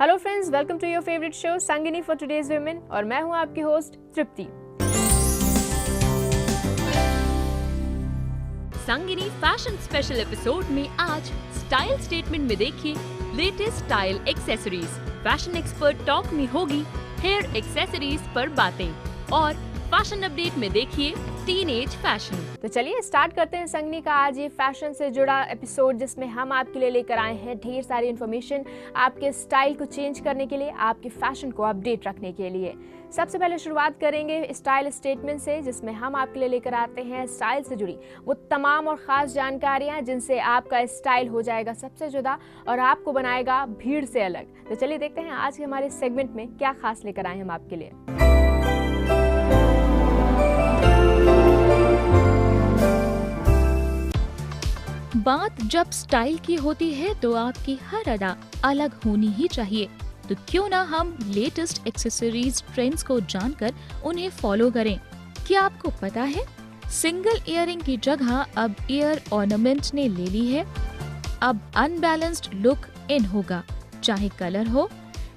Hello friends, welcome to your favourite show Sangini for today's women और मैं हूं आपकी होस्ट तृप्ति। संगिनी फैशन स्पेशल एपिसोड में आज स्टाइल स्टेटमेंट में देखिए latest style accessories. Fashion expert talk में होगी हेयर एक्सेसरीज पर बातें और फैशन अपडेट में देखिए टीनेज फैशन। तो चलिए स्टार्ट करते हैं संगिनी का आज ये फैशन से जुड़ा एपिसोड, जिसमें हम आपके लिए लेकर आए हैं ढेर सारी इन्फॉर्मेशन आपके स्टाइल को चेंज करने के लिए, आपके फैशन को अपडेट रखने के लिए। सबसे पहले शुरुआत करेंगे स्टाइल स्टेटमेंट से, जिसमें हम आपके लिए लेकर आते हैं स्टाइल से जुड़ी वो तमाम और ख़ास जानकारियाँ जिनसे आपका स्टाइल हो जाएगा सबसे जुदा और आपको बनाएगा भीड़ से अलग। तो चलिए देखते हैं आज के हमारे सेगमेंट में क्या खास लेकर आए हम आपके लिए। बात जब स्टाइल की होती है तो आपकी हर अदा अलग होनी ही चाहिए। तो क्यों ना हम लेटेस्ट एक्सेसरीज ट्रेंड्स को जानकर उन्हें फॉलो करें। क्या आपको पता है सिंगल इयररिंग की जगह अब ईयर ऑर्नामेंट ने ले ली है। अब अनबैलेंस्ड लुक इन होगा, चाहे कलर हो,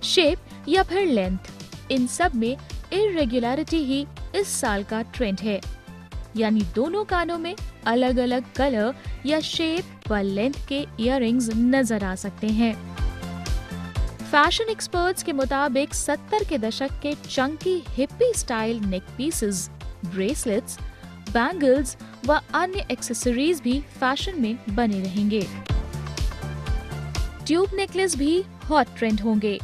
शेप या फिर लेंथ। इन सब में इरेगुलरिटी ही इस साल का ट्रेंड है, यानी दोनों कानों में अलग अलग कलर या शेप व लेंथ के इयररिंग्स नजर आ सकते हैं। फैशन एक्सपर्ट्स के मुताबिक 70 के दशक के चंकी हिप्पी स्टाइल नेक पीसेस, ब्रेसलेट्स, बैंगल्स व अन्य एक्सेसरीज भी फैशन में बने रहेंगे। ट्यूब नेकलेस भी हॉट ट्रेंड होंगे।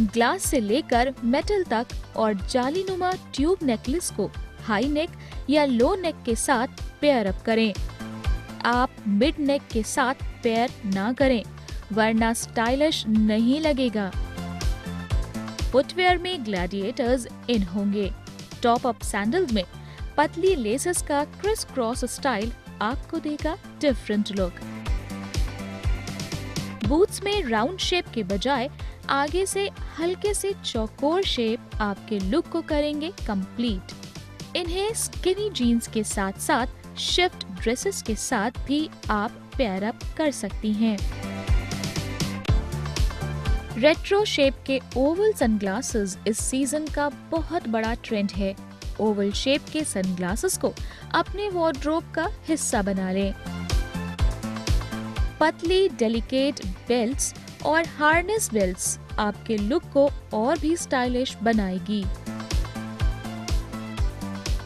ग्लास से लेकर मेटल तक और जालीनुमा ट्यूब नेकलेस को हाई नेक या लो नेक के साथ पेयर अप करें। आप मिड नेक के साथ पेयर ना करें, वरना स्टाइलिश नहीं लगेगा। फुटवेयर में ग्लैडिएटर्स इन होंगे। टॉप अप सैंडल्स में पतली लेसेस का क्रिस क्रॉस स्टाइल आपको देगा डिफरेंट लुक। बूट्स में राउंड शेप के बजाय आगे से हल्के से चौकोर शेप आपके लुक को करेंगे कंप्लीट। इन्हें स्किनी जीन्स के साथ साथ शिफ्ट ड्रेसेस के साथ भी आप पेयर अप कर सकती हैं। रेट्रो शेप के ओवल सनग्लासेस इस सीजन का बहुत बड़ा ट्रेंड है। ओवल शेप के सनग्लासेस को अपने वार्डरोब का हिस्सा बना लें। पतली डेलिकेट बेल्ट्स और हार्नेस बेल्ट्स आपके लुक को और भी स्टाइलिश बनाएगी।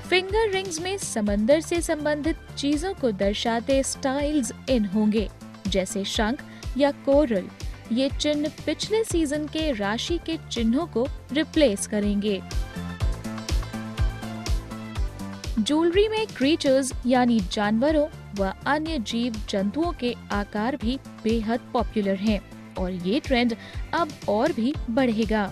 फिंगर रिंग्स में समंदर से संबंधित चीजों को दर्शाते स्टाइल्स इन होंगे, जैसे शंख या कोरल। ये चिन्ह पिछले सीजन के राशि के चिन्हों को रिप्लेस करेंगे। ज्वेलरी में क्रीचर्स यानी जानवरों व अन्य जीव जंतुओं के आकार भी बेहद पॉपुलर हैं और ये ट्रेंड अब और भी बढ़ेगा।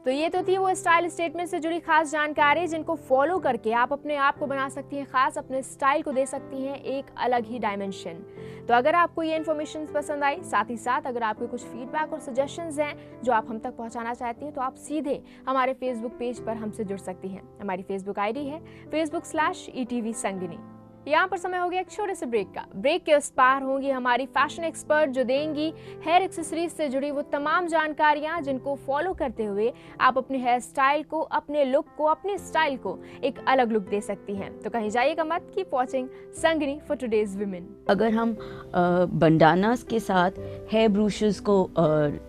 तो ये तो थी वो स्टाइल स्टेटमेंट से जुड़ी खास जानकारी, जिनको फॉलो करके आप अपने आप को बना सकती हैं खास, अपने स्टाइल को दे सकती हैं एक अलग ही डायमेंशन। तो अगर आपको ये इन्फॉर्मेशन पसंद आई, साथ ही साथ अगर आपके कुछ फीडबैक और सजेशंस हैं जो आप हम तक पहुंचाना चाहती हैं, तो आप सीधे हमारे फेसबुक पेज पर हमसे जुड़ सकती हैं। हमारी फेसबुक आईडी है facebook/ETV संगिनी। यहाँ पर समय हो गया एक छोटे से ब्रेक का। ब्रेक के उस पार होंगी हमारी फैशन एक्सपर्ट, जो देंगी हेयर एक्सेसरीज से जुड़ी वो तमाम जानकारियाँ जिनको फॉलो करते हुए आप अपने हेयर स्टाइल को, अपने लुक को, अपने स्टाइल को एक अलग लुक दे सकती हैं। तो कहीं जाइएगा मत, keep watching Sangini for today's women. अगर हम बंडानास के साथ हेयर ब्रूशेस को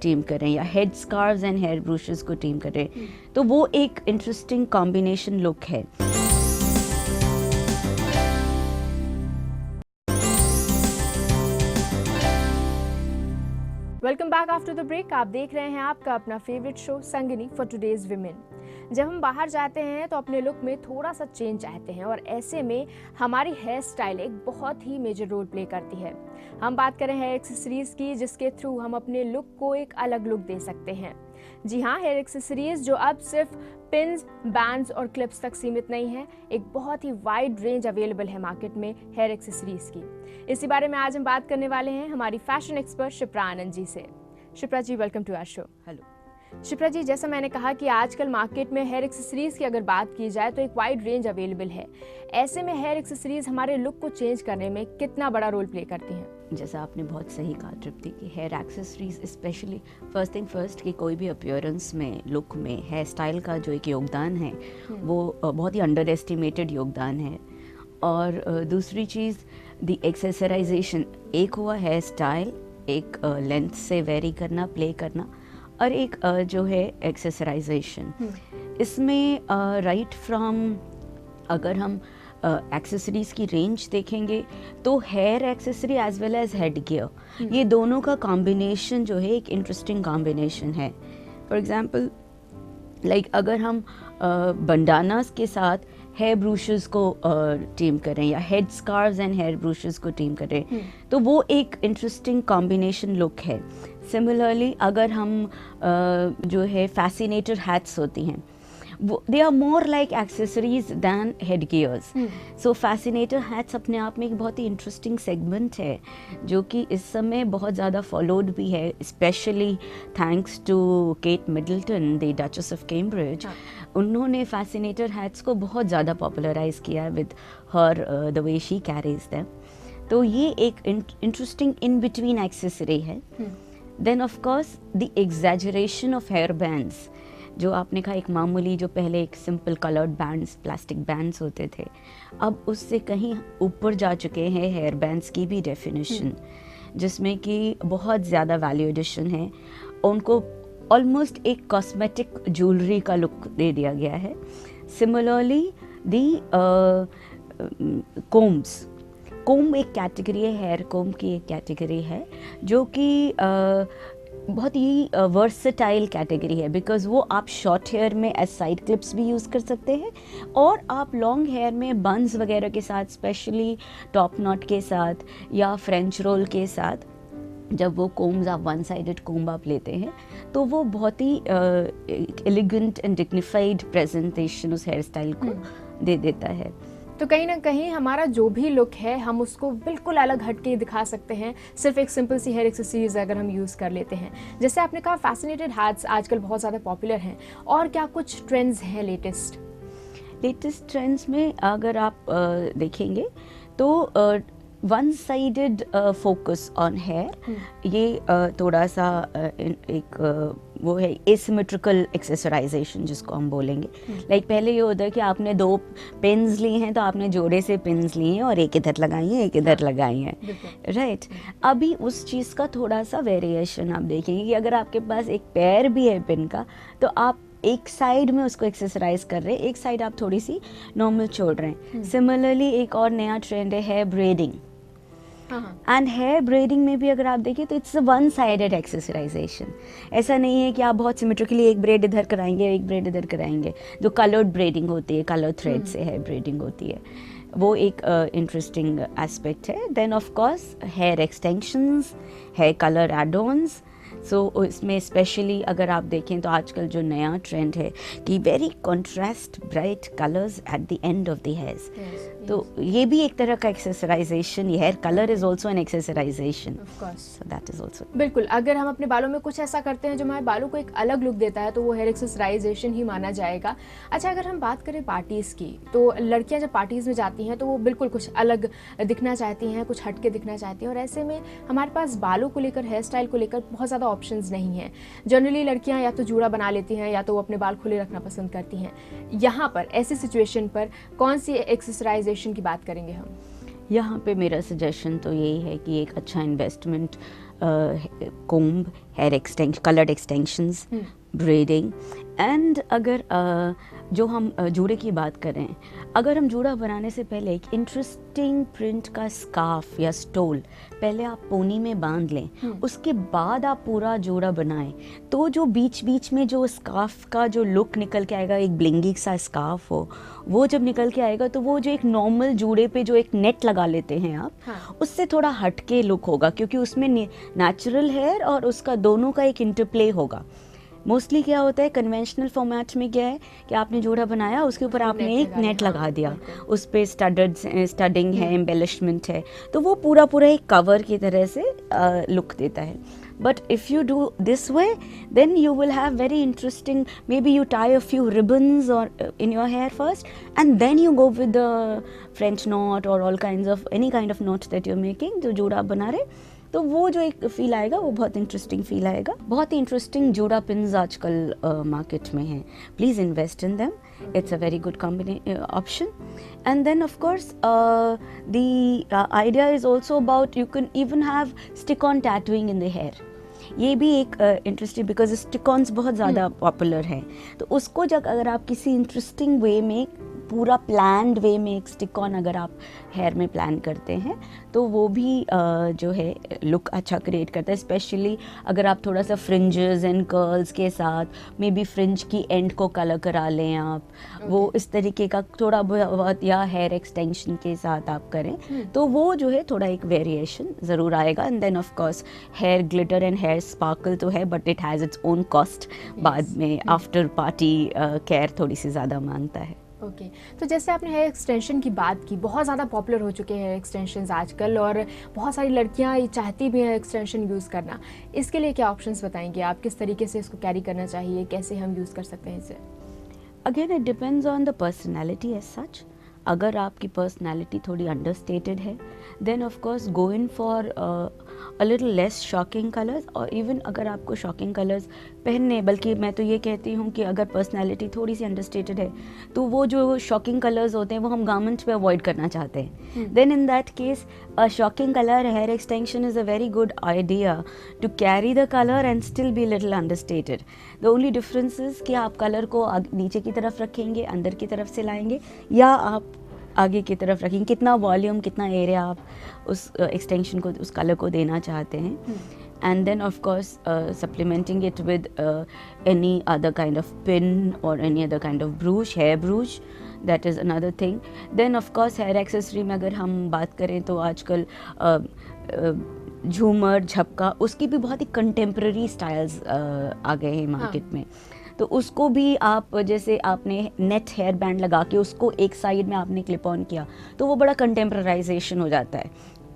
टीम करें या head scarves and hair brushes को टीम करें, तो वो एक इंटरेस्टिंग कॉम्बिनेशन लुक है। Welcome back after the break. आप देख रहे हैं आपका अपना favourite show Sangini for today's women. जब हम बाहर जाते हैं तो अपने लुक में थोड़ा सा चेंज चाहते हैं और ऐसे में हमारी हेयर स्टाइल एक बहुत ही मेजर रोल प्ले करती है। हम बात करें हेयर एक्सेसरीज की, जिसके थ्रू हम अपने लुक को एक अलग लुक दे सकते हैं। जी हाँ, हेयर एक्सेसरीज जो अब सिर्फ पिन्स, बैंड्स और क्लिप्स तक सीमित नहीं है, एक बहुत ही वाइड रेंज अवेलेबल है मार्केट में हेयर एक्सेसरीज की। इसी बारे में आज हम बात करने वाले हैं हमारी फैशन एक्सपर्ट शिप्रा आनंद जी से। Shipra ji, welcome to our show. Hello. Shipra ji, जैसा मैंने कहा कि आजकल मार्केट में हेयर एक्सेसरीज की अगर बात की जाए तो एक वाइड रेंज अवेलेबल है। ऐसे में हेयर एक्सेसरीज हमारे लुक को चेंज करने में कितना बड़ा रोल प्ले करती हैं? जैसा आपने बहुत सही कहा तृप्ति कि hair accessories specially first thing first कि कोई भी अपीयरेंस में, लुक में, हेयर स्टाइल का जो एक योगदान है वो बहुत ही अंडर एस्टिमेटेड योगदान है। और दूसरी चीज़ द एक्सेसराइजेशन, एक हुआ हेयर स्टाइल, एक लेंथ से वेरी करना, प्ले करना, और एक जो है एक्सेसराइजेशन। इसमें राइट फ्रॉम अगर हम एक्सेसरीज की रेंज देखेंगे तो hair accessory as well as head gear, ये दोनों का कॉम्बिनेशन जो है एक इंटरेस्टिंग कॉम्बिनेशन है। फॉर एग्जांपल लाइक अगर हम बंडानास के साथ हेयर ब्रूशेस को टीम करें या head scarves and hair brushes को टीम करें तो वो एक इंटरेस्टिंग कॉम्बिनेशन लुक है। सिमिलरली अगर हम जो है फैसिनेटर हैट्स होती हैं, they are more like accessories than headgears. So fascinator hats अपने आप में एक बहुत ही इंटरेस्टिंग सेगमेंट है जो कि इस समय बहुत ज़्यादा फॉलोड भी है, specially thanks to Kate Middleton, the Duchess of Cambridge. उन्होंने फैसिनेटर हैट्स को बहुत ज़्यादा पॉपुलराइज किया with her the way she carries them. तो ये एक इंटरेस्टिंग इन बिटवीन एक्सेसरी है। Then of course the exaggeration of hair bands, जो आपने कहा एक मामूली, जो पहले एक simple coloured bands, plastic bands होते थे, अब उससे कहीं ऊपर जा चुके हैं हेयर बैंड्स की भी डेफिनेशन, जिसमें कि बहुत ज़्यादा वैल्यू एडिशन है। उनको ऑलमोस्ट एक कॉस्मेटिक ज्वेलरी का लुक दे दिया गया है। सिमिलरली दी कोम्स, कोम एक कैटेगरी है, हेयर कोम की एक कैटेगरी है जो कि बहुत ही वर्सेटाइल कैटेगरी है, बिकॉज वो आप शॉर्ट हेयर में एज साइड क्लिप्स भी यूज़ कर सकते हैं और आप लॉन्ग हेयर में बंस वगैरह के साथ, स्पेशली टॉप नॉट के साथ या फ्रेंच रोल के साथ, जब वो कोम्स आप वन साइडेड कोम्ब आप लेते हैं तो वो बहुत ही एलिगेंट एंड डिग्निफाइड प्रेजेंटेशन उस हेयर स्टाइल को दे देता है। तो कहीं ना कहीं हमारा जो भी लुक है हम उसको बिल्कुल अलग हटके दिखा सकते हैं सिर्फ एक सिंपल सी हेयर एक्सेसरीज अगर हम यूज़ कर लेते हैं। जैसे आपने कहा फैसिनेटेड हैट्स आजकल बहुत ज़्यादा पॉपुलर हैं, और क्या कुछ ट्रेंड्स हैं लेटेस्ट ट्रेंड्स में अगर आप देखेंगे तो one sided focus on hair, ये थोड़ा सा एक वो है एसिमेट्रिकल एक्सेसराइजेशन जिसको हम बोलेंगे। लाइक पहले ये होता है कि आपने दो पिन्स ली हैं तो आपने जोड़े से पिन्स लिए हैं और एक इधर लगाई है, एक इधर लगाई है, राइट। अभी उस चीज़ का थोड़ा सा वेरिएशन आप देखेंगे कि अगर आपके पास एक पेयर भी है पिन का तो आप एक साइड में उसको एक्सेसराइज कर रहे हैं, एक साइड आप थोड़ी सी नॉर्मल छोड़ रहे हैं। सिमिलरली एक और नया ट्रेंड है hair braiding, and hair braiding में भी अगर आप देखिए तो इट्स वन साइडेड एक्सेसराइजेशन। ऐसा नहीं है कि आप बहुत सिमेट्रिकली एक ब्रेड इधर कराएंगे, एक ब्रेड इधर कराएंगे। जो कलर्ड ब्रेडिंग होती है, कलर थ्रेड से हेयर ब्रेडिंग होती है, वो एक इंटरेस्टिंग एस्पेक्ट है। Then of course hair extensions, hair colour add-ons. So इसमें स्पेशली अगर आप देखें तो आजकल जो नया ट्रेंड है कि very contrast bright colours at the end of the hairs, तो ये भी एक तरह का accessorization, hair colour is also an accessorization, so that is also. बिल्कुल, अगर हम अपने बालों में कुछ ऐसा करते हैं जो हमारे बालों को एक अलग लुक देता है तो वो हेयर एक्सेसराइजेशन ही माना जाएगा। अच्छा, अगर हम बात करें पार्टीज़ की, तो लड़कियां जब पार्टीज़ में जाती हैं तो वो बिल्कुल कुछ अलग दिखना चाहती हैं, कुछ हटके दिखना चाहती हैं, और ऐसे में हमारे पास बालों को लेकर, हेयर स्टाइल को लेकर बहुत ज़्यादा ऑप्शंस नहीं हैं। जनरली लड़कियां या तो जूड़ा बना लेती हैं या तो वो अपने बाल खुले रखना पसंद करती हैं। यहाँ पर ऐसी सिचुएशन पर कौन सी एक्सेसराइजेशन की बात करेंगे हम? यहाँ पे मेरा सजेशन तो यही है कि एक अच्छा investment comb, hair extension, coloured extensions, braiding, and अगर जो हम जूड़े की बात करें, अगर हम जूड़ा बनाने से पहले एक इंटरेस्टिंग प्रिंट का स्कार्फ या स्टोल पहले आप पोनी में बांध लें, उसके बाद आप पूरा जूड़ा बनाएं, तो जो बीच बीच में जो स्कार्फ का जो लुक निकल के आएगा, एक ब्लिंगी सा स्कार्फ हो, वो जब निकल के आएगा तो वो जो एक नॉर्मल जूड़े पे जो एक नेट लगा लेते हैं आप, उससे थोड़ा हटके लुक होगा, क्योंकि उसमें नेचुरल हेयर और उसका दोनों का एक इंटरप्ले होगा। मोस्टली क्या होता है कन्वेंशनल फॉर्मेट में, क्या है कि आपने जूड़ा बनाया, उसके ऊपर आपने एक नेट लगा दिया, उस पर स्टडिंग है, एम्बेलिशमेंट है, तो वो पूरा एक कवर की तरह से लुक देता है। But if you do this way, then you will have very interesting, maybe you tie a few ribbons or in your hair first, and then you go with the French knot or all kinds of any kind of knot that you're making, जो जोड़ा आप बना रहे, तो वो जो एक feel आएगा वो बहुत इंटरेस्टिंग फील आएगा. बहुत ही इंटरेस्टिंग जोड़ा पिन्स आजकल मार्केट में हैं. Please invest in them. It's a very good option. And then of course the idea is also about you can even have stick-on tattooing in the hair. ये भी एक interesting, because स्टिक-ऑन्स बहुत ज़्यादा popular हैं. तो उसको जब अगर आप किसी इंटरेस्टिंग वे में, पूरा प्लान्ड वे में एक स्टिक ऑन अगर आप हेयर में प्लान करते हैं, तो वो भी जो है लुक अच्छा क्रिएट करता है. स्पेशली अगर आप थोड़ा सा फ्रिंजेस एंड कर्ल्स के साथ मे बी फ्रिंज की एंड को कलर करा लें आप, वो इस तरीके का थोड़ा बहुत, या हेयर एक्सटेंशन के साथ आप करें, तो वो जो है थोड़ा एक वेरिएशन ज़रूर आएगा. And then of course hair glitter and hair sparkle तो है, but it has its own cost. बाद में आफ्टर पार्टी केयर थोड़ी सी ज़्यादा मांगता है. ओके तो जैसे आपने हेयर एक्सटेंशन की बात की, बहुत ज़्यादा पॉपुलर हो चुके हैं हेयर एक्सटेंशंस आजकल, और बहुत सारी लड़कियां ये चाहती भी हैं एक्सटेंशन यूज़ करना. इसके लिए क्या ऑप्शंस बताएंगे आप, किस तरीके से इसको कैरी करना चाहिए, कैसे हम यूज़ कर सकते हैं इसे? Again it depends on the personality as such. अगर आपकी पर्सनैलिटी थोड़ी अंडरस्टेटेड है, then of course go in for a little less shocking colours. और इवन अगर आपको शॉकिंग कलर्स पहनने, बल्कि मैं तो ये कहती हूँ कि अगर पर्सनैलिटी थोड़ी सी अंडरस्टेटेड है, तो वो जो शॉकिंग कलर्स होते हैं वो हम गारमेंट्स पे अवॉइड करना चाहते हैं. Then in that case a shocking colour hair extension is a very good idea to carry the colour and still be little understated. The only difference is कि आप कलर को नीचे की तरफ रखेंगे, अंदर की तरफ से लाएंगे, या आप आगे की तरफ रखेंगे. कितना वॉल्यूम, कितना एरिया आप उस एक्सटेंशन को, उस कलर को देना चाहते हैं. And then of course supplementing it with any other kind of pin or any other kind of brooch, hair brooch, that is another thing. Then of course hair accessory में अगर हम बात करें तो आजकल झूमर, झपका, उसकी भी बहुत ही कंटेम्प्रेरी स्टाइल्स आ गए हैं मार्केट में. तो उसको भी आप, जैसे आपने नेट हेयर बैंड लगा के उसको एक साइड में आपने क्लिप ऑन किया, तो वो बड़ा कंटेम्पराइजेशन हो जाता है.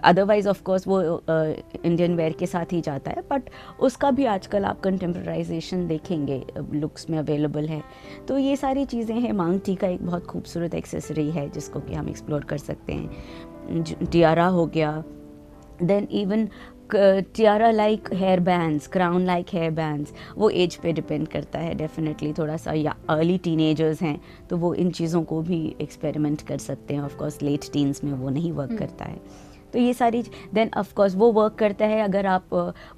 अदरवाइज ऑफ कोर्स वो इंडियन वेयर के साथ ही जाता है, बट उसका भी आजकल आप कंटेम्पराइजेशन देखेंगे लुक्स में अवेलेबल है. तो ये सारी चीज़ें हैं. मांग टी का एक बहुत खूबसूरत एक्सेसरी है जिसको कि हम एक्सप्लोर कर सकते हैं. टियारा हो गया. Then even tiara like hair bands, crown like hair bands, वो एज पे डिपेंड करता है डेफिनेटली. थोड़ा सा या अर्ली टीनेजर्स हैं तो वो इन चीज़ों को भी एक्सपेरिमेंट कर सकते हैं. ऑफ कोर्स लेट टीन्स में वो नहीं वर्क करता है. तो ये सारी, देन ऑफ कोर्स वो वर्क करता है अगर आप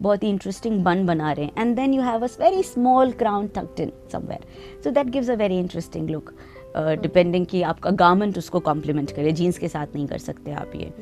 बहुत ही इंटरेस्टिंग बन बना रहे हैं, and then you have a very small crown tucked in somewhere, so that gives a very interesting look. Depending कि आपका गारमेंट उसको कॉम्प्लीमेंट करे. जीन्स के साथ नहीं कर सकते आप ये.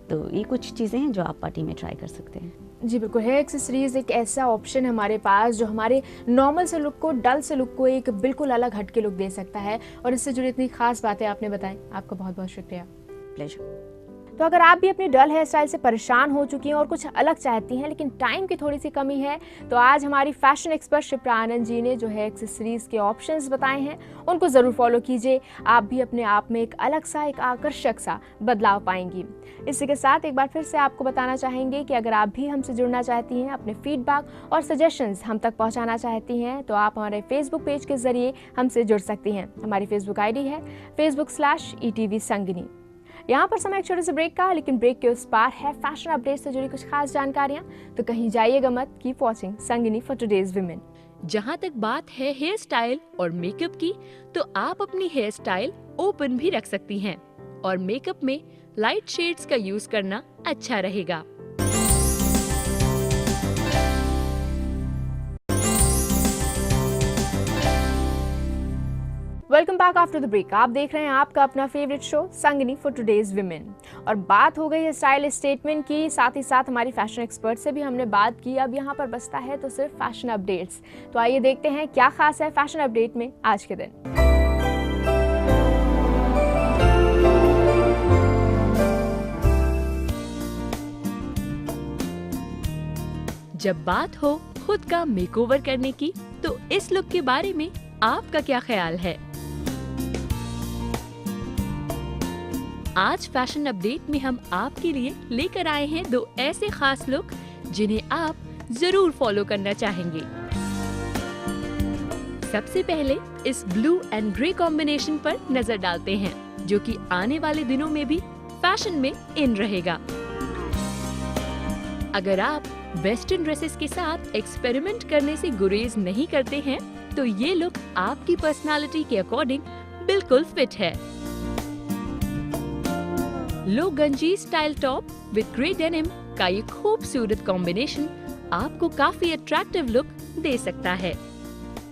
तो ये कुछ चीज़ें हैं जो आप पार्टी में ट्राई कर सकते हैं. जी बिल्कुल. हेयर एक्सेसरीज एक ऐसा ऑप्शन है हमारे पास जो हमारे नॉर्मल से लुक को, डल से लुक को एक बिल्कुल अलग हटके लुक दे सकता है. और इससे जुड़ी इतनी खास बातें आपने बताई, आपका बहुत बहुत शुक्रिया. प्लेजर. तो अगर आप भी अपनी डल हेयर स्टाइल से परेशान हो चुकी हैं और कुछ अलग चाहती हैं लेकिन टाइम की थोड़ी सी कमी है, तो आज हमारी फैशन एक्सपर्ट शिप्रा आनंद जी ने जो है एक्सेसरीज के ऑप्शंस बताए हैं, उनको ज़रूर फॉलो कीजिए. आप भी अपने आप में एक अलग सा, एक आकर्षक सा बदलाव पाएंगी. इसी के साथ एक बार फिर से आपको बताना चाहेंगे कि अगर आप भी हमसे जुड़ना चाहती हैं, अपने फीडबैक और सजेशंस हम तक पहुंचाना चाहती हैं, तो आप हमारे फेसबुक पेज के ज़रिए हमसे जुड़ सकती हैं. हमारी फेसबुक आईडी है facebook.com/ETV संगिनी. यहाँ पर समय एक छोटे से ब्रेक का, लेकिन ब्रेक के उस पार है फैशन अपडेट से जुड़ी कुछ खास जानकारियाँ. तो कहीं जाइएगा मत. Keep watching Sangini for today's women. जहाँ तक बात है हेयर स्टाइल और मेकअप की, तो आप अपनी हेयर स्टाइल ओपन भी रख सकती हैं और मेकअप में लाइट शेड्स का यूज करना अच्छा रहेगा. Welcome back after the break. आप देख रहे हैं आपका अपना favourite show Sangini for today's women. और बात हो गई है स्टाइल स्टेटमेंट की, साथ ही साथ हमारी फैशन एक्सपर्ट से भी हमने बात की. अब यहाँ पर बचता है तो सिर्फ फैशन अपडेट्स. तो आइए देखते हैं क्या खास है फैशन अपडेट में आज के दिन. जब बात हो खुद का मेकओवर करने की, तो इस लुक के बारे में आपका क्या ख्याल है? आज फैशन अपडेट में हम आपके लिए लेकर आए हैं 2 ऐसे खास लुक जिन्हें आप जरूर फॉलो करना चाहेंगे। सबसे पहले इस ब्लू एंड ग्रे कॉम्बिनेशन पर नजर डालते हैं, जो कि आने वाले दिनों में भी फैशन में इन रहेगा। अगर आप वेस्टर्न ड्रेसेस के साथ एक्सपेरिमेंट करने से गुरेज नहीं करते हैं, तो ये लुक आपकी पर्सनालिटी के अकॉर्डिंग बिल्कुल फिट है। लो गंजी style top with grey denim का ये खूबसूरत कॉम्बिनेशन आपको काफी अट्रैक्टिव लुक दे सकता है।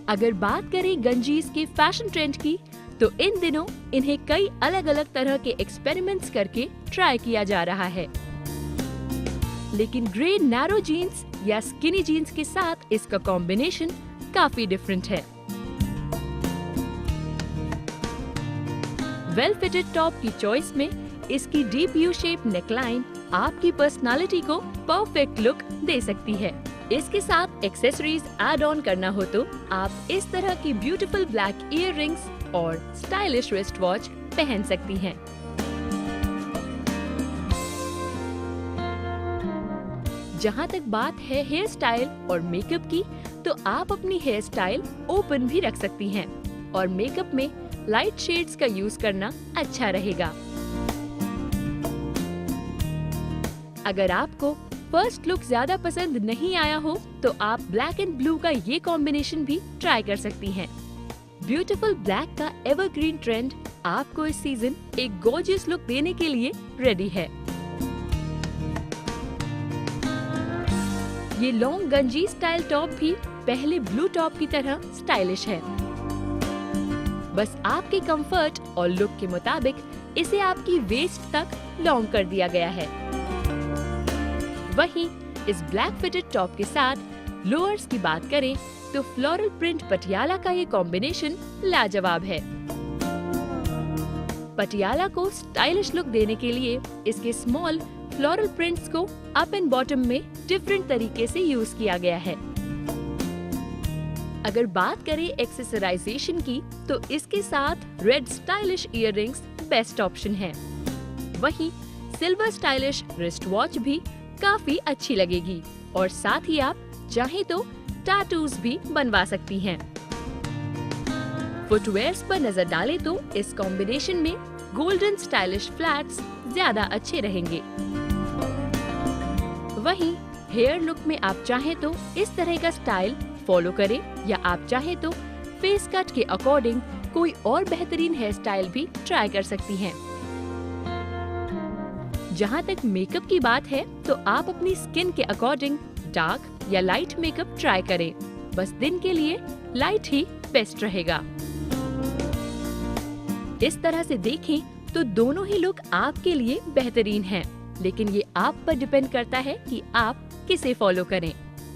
अगर बात करें गंजीज के फैशन ट्रेंड की, तो इन दिनों इन्हें कई अलग अलग तरह के एक्सपेरिमेंट्स करके ट्राई किया जा रहा है। लेकिन ग्रे नैरो जीन्स या स्किनी जीन्स के साथ इसका कॉम्बिनेशन काफी डिफरेंट है। वेल फिटेड टॉप की चॉइस में इसकी डीप यू शेप नेकलाइन आपकी पर्सनालिटी को परफेक्ट लुक दे सकती है। इसके साथ एक्सेसरीज ऐड ऑन करना हो तो आप इस तरह की ब्यूटीफुल ब्लैक इयररिंग्स और स्टाइलिश रिस्ट वॉच पहन सकती हैं। जहाँ तक बात है हेयर स्टाइल और मेकअप की, तो आप अपनी हेयर स्टाइल ओपन भी रख सकती हैं और मेकअप में लाइट शेड्स का यूज करना अच्छा रहेगा। अगर आपको फर्स्ट लुक ज्यादा पसंद नहीं आया हो, तो आप ब्लैक एंड ब्लू का ये कॉम्बिनेशन भी ट्राई कर सकती हैं। ब्यूटीफुल ब्लैक का एवरग्रीन ट्रेंड आपको इस सीजन एक गॉर्जियस लुक देने के लिए रेडी है। ये लॉन्ग गंजी स्टाइल टॉप भी पहले ब्लू टॉप की तरह स्टाइलिश है। बस आपके कंफर्ट और लुक के मुताबिक इसे आपकी वेस्ट तक लॉन्ग कर दिया गया है। वहीं इस ब्लैक फिटेड टॉप के साथ लोअर्स की बात करें तो फ्लोरल प्रिंट पटियाला का ये कॉम्बिनेशन लाजवाब है। पटियाला को स्टाइलिश लुक देने के लिए इसके स्मॉल फ्लोरल प्रिंट्स को अप एंड बॉटम में डिफरेंट तरीके से यूज किया गया है। अगर बात करें एक्सेसराइजेशन की, तो इसके साथ red stylish earrings best option है। वहीं सिल्वर स्टाइलिश रिस्ट वॉच भी काफी अच्छी लगेगी और साथ ही आप चाहे तो टैटूज भी बनवा सकती हैं। फुटवेयर्स पर नजर डालें तो इस कॉम्बिनेशन में गोल्डन स्टाइलिश फ्लैट्स ज्यादा अच्छे रहेंगे। वहीं हेयर लुक में आप चाहें तो इस तरह का स्टाइल फॉलो करें, या आप चाहें तो फेस कट के अकॉर्डिंग कोई और बेहतरीन हेयर स्टाइल भी ट्राई कर सकती हैं। जहाँ तक मेकअप की बात है, तो आप अपनी स्किन के अकॉर्डिंग डार्क या लाइट मेकअप ट्राई करें। बस दिन के लिए लाइट ही बेस्ट रहेगा। इस तरह से देखें तो दोनों ही लुक आपके लिए बेहतरीन हैं, लेकिन ये आप पर डिपेंड करता है कि आप किसे फॉलो करें।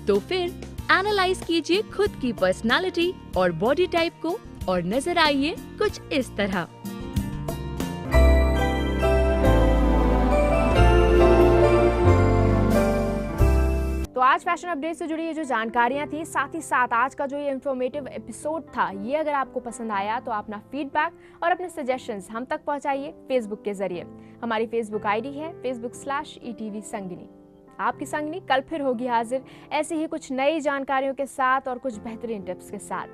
तो फिर एनालाइज कीजिए खुद की पर्सनालिटी और बॉडी टाइप को और नजर आइए कुछ इस तरह। तो आज फैशन अपडेट से जुड़ी ये जो जानकारियां थी, साथ ही साथ आज का जो ये इन्फॉर्मेटिव एपिसोड था, ये अगर आपको पसंद आया तो अपना फीडबैक और अपने सजेशंस हम तक पहुंचाइए फेसबुक के जरिए। हमारी फेसबुक आईडी है facebook/ETV संगिनी। आपकी संगिनी कल फिर होगी हाजिर ऐसी ही कुछ नई जानकारियों के साथ और कुछ बेहतरीन टिप्स के साथ।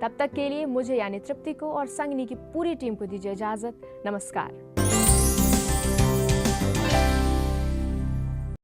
तब तक के लिए मुझे यानी तृप्ति को और संगिनी की पूरी टीम को दीजिए इजाजत। नमस्कार।